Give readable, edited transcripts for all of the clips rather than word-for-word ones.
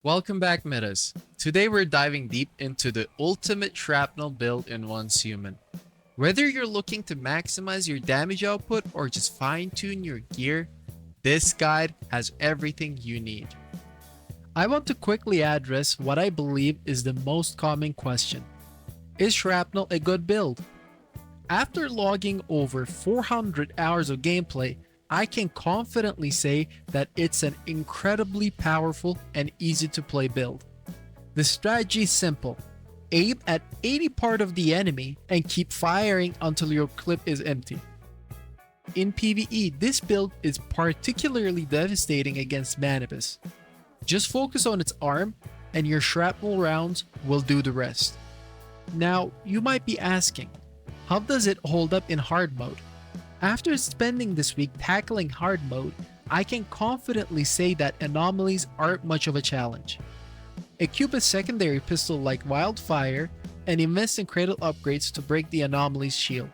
Welcome back, Metas. Today we're diving deep into the ultimate shrapnel build in Once Human. Whether you're looking to maximize your damage output or just fine-tune your gear, this guide has everything you need. I want to quickly address what I believe is the most common question. Is shrapnel a good build? After logging over 400 hours of gameplay, I can confidently say that it's an incredibly powerful and easy to play build. The strategy is simple. Aim at any part of the enemy and keep firing until your clip is empty. In PvE, this build is particularly devastating against Manibus. Just focus on its arm and your shrapnel rounds will do the rest. Now, you might be asking, how does it hold up in hard mode? After spending this week tackling hard mode, I can confidently say that anomalies aren't much of a challenge. Equip a secondary pistol like Wildfire and invest in Cradle upgrades to break the anomalies shield.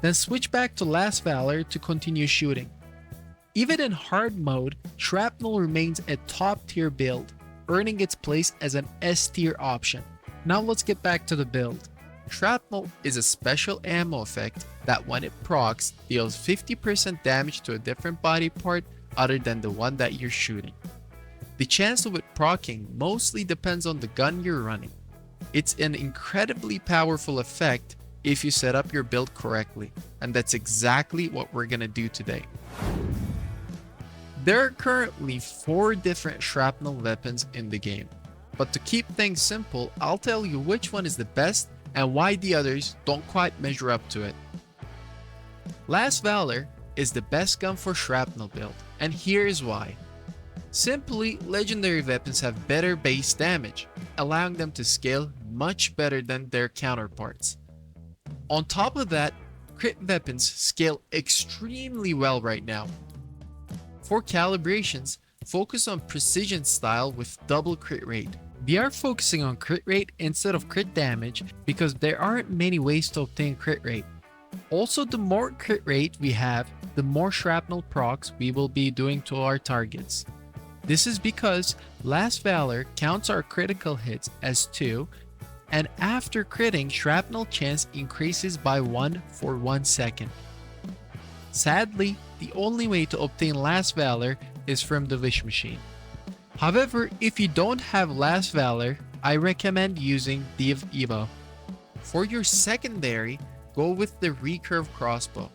Then switch back to Last Valor to continue shooting. Even in hard mode, Shrapnel remains a top tier build, earning its place as an S tier option. Now let's get back to the build. Shrapnel is a special ammo effect that when it procs deals 50% damage to a different body part other than the one that you're shooting. The chance of it proccing mostly depends on the gun you're running. It's an incredibly powerful effect if you set up your build correctly, and that's exactly what we're gonna do today. There are currently 4 different shrapnel weapons in the game, but to keep things simple, I'll tell you which one is the best and why the others don't quite measure up to it. Last Valor is the best gun for shrapnel build, and here's why. Simply, legendary weapons have better base damage, allowing them to scale much better than their counterparts. On top of that, crit weapons scale extremely well right now. For calibrations, focus on precision style with double crit rate. We are focusing on crit rate instead of crit damage because there aren't many ways to obtain crit rate. Also, the more crit rate we have, the more shrapnel procs we will be doing to our targets. This is because Last Valor counts our critical hits as 2, and after critting, shrapnel chance increases by 1 for 1 second. Sadly, the only way to obtain Last Valor is from the Wish Machine. However, if you don't have Last Valor, I recommend using Div Evo. For your secondary, go with the recurve crossbow.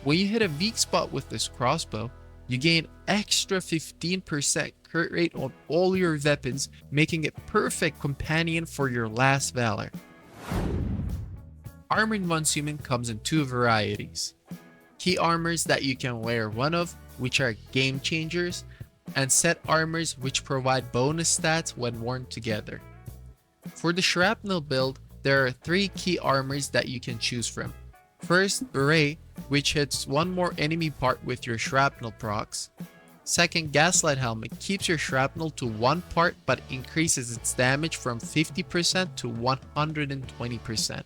When you hit a weak spot with this crossbow, you gain extra 15% crit rate on all your weapons, making it perfect companion for your Last Valor. Armor in Once Human comes in 2 varieties. Key armors that you can wear one of, which are game changers, and set armors which provide bonus stats when worn together. For the shrapnel build, there are 3 key armors that you can choose from. First, Beret, which hits 1 more enemy part with your shrapnel procs. Second, Gaslight Helmet keeps your shrapnel to 1 part but increases its damage from 50% to 120%.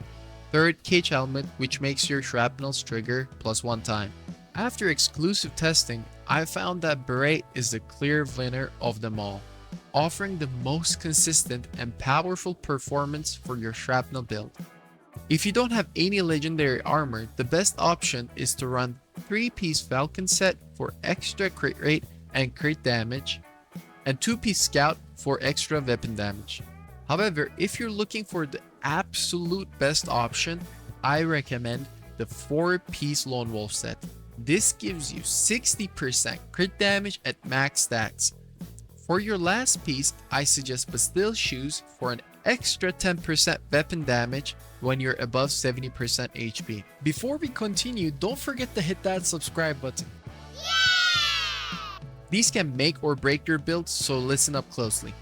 Third, Cage Helmet, which makes your shrapnels trigger +1 time. After exclusive testing, I found that Beret is the clear winner of them all, offering the most consistent and powerful performance for your shrapnel build. If you don't have any legendary armor, the best option is to run 3-piece Falcon set for extra crit rate and crit damage, and 2-piece Scout for extra weapon damage. However, if you're looking for the absolute best option, I recommend the 4-piece Lone Wolf set. This gives you 60% crit damage at max stats. For your last piece, I suggest Bastille Shoes for an extra 10% weapon damage when you're above 70% HP. Before we continue, don't forget to hit that subscribe button. These can make or break your build, so listen up closely.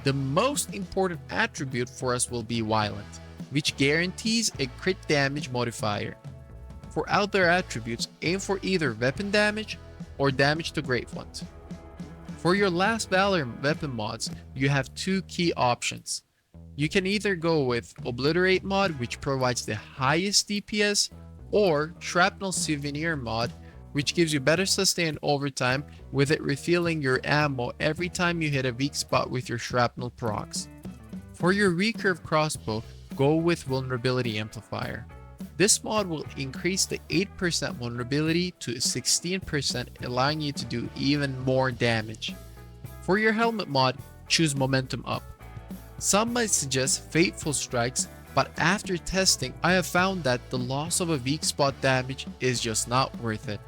The most important attribute for us will be Violent, which guarantees a crit damage modifier. For other attributes, aim for either weapon damage or damage to Great Ones. For your Last Valor weapon mods, you have 2 key options. You can either go with Obliterate mod, which provides the highest DPS, or Shrapnel Souvenir mod, which gives you better sustain over time, with it refilling your ammo every time you hit a weak spot with your shrapnel procs. For your recurve crossbow, go with Vulnerability Amplifier. This mod will increase the 8% vulnerability to 16%, allowing you to do even more damage. For your helmet mod, choose Momentum Up. Some might suggest Fateful Strikes, but after testing, I have found that the loss of a weak spot damage is just not worth it.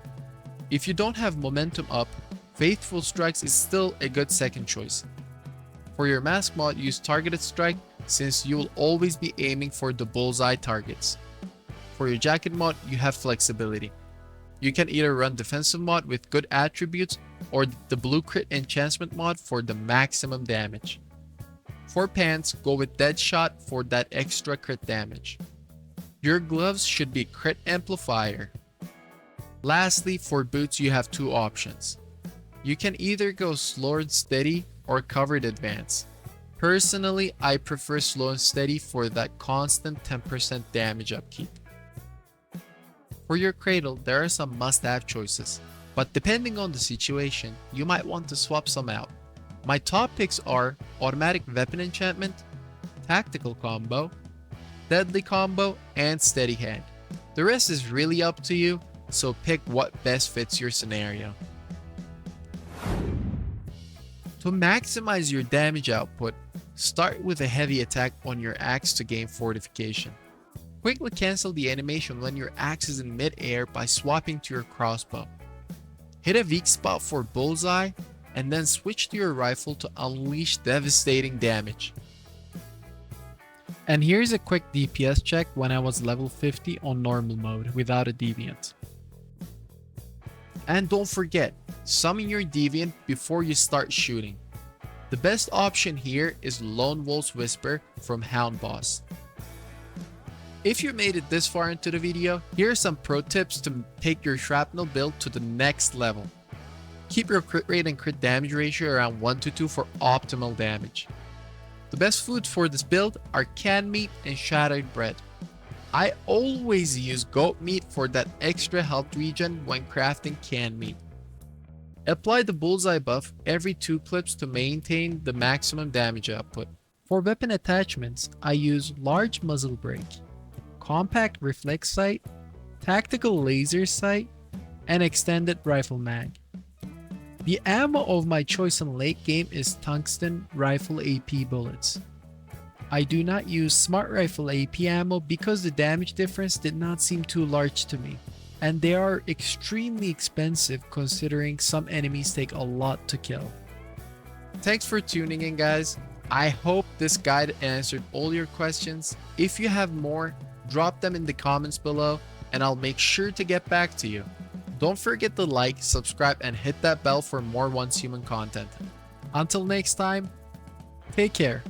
If you don't have Momentum Up, Faithful Strikes is still a good second choice. For your mask mod, use Targeted Strike, since you will always be aiming for the bullseye targets. For your jacket mod, you have flexibility. You can either run defensive mod with good attributes or the blue crit enchantment mod for the maximum damage. For pants, go with Deadshot for that extra crit damage. Your gloves should be Crit Amplifier. Lastly, for boots you have two options. You can either go Slow and Steady or Covered Advance. Personally, I prefer Slow and Steady for that constant 10% damage upkeep. For your Cradle, there are some must-have choices, but depending on the situation, you might want to swap some out. My top picks are Automatic Weapon Enchantment, Tactical Combo, Deadly Combo, and Steady Hand. The rest is really up to you, so pick what best fits your scenario. To maximize your damage output, start with a heavy attack on your axe to gain fortification. Quickly cancel the animation when your axe is in mid-air by swapping to your crossbow. Hit a weak spot for bullseye, and then switch to your rifle to unleash devastating damage. And here's a quick DPS check when I was level 50 on normal mode without a deviant. And don't forget, summon your deviant before you start shooting. The best option here is Lone Wolf's Whisper from Hound Boss. If you made it this far into the video, here are some pro tips to take your shrapnel build to the next level. Keep your crit rate and crit damage ratio around 1 to 2 for optimal damage. The best foods for this build are canned meat and shadowed bread. I always use goat meat for that extra health regen when crafting canned meat. Apply the bullseye buff every 2 clips to maintain the maximum damage output. For weapon attachments, I use large muzzle brake, compact reflex sight, tactical laser sight, and extended rifle mag. The ammo of my choice in late game is tungsten rifle AP bullets. I do not use smart rifle AP ammo because the damage difference did not seem too large to me, and they are extremely expensive considering some enemies take a lot to kill. Thanks for tuning in, guys. I hope this guide answered all your questions. If you have more, drop them in the comments below and I'll make sure to get back to you. Don't forget to like, subscribe, and hit that bell for more Once Human content. Until next time, take care.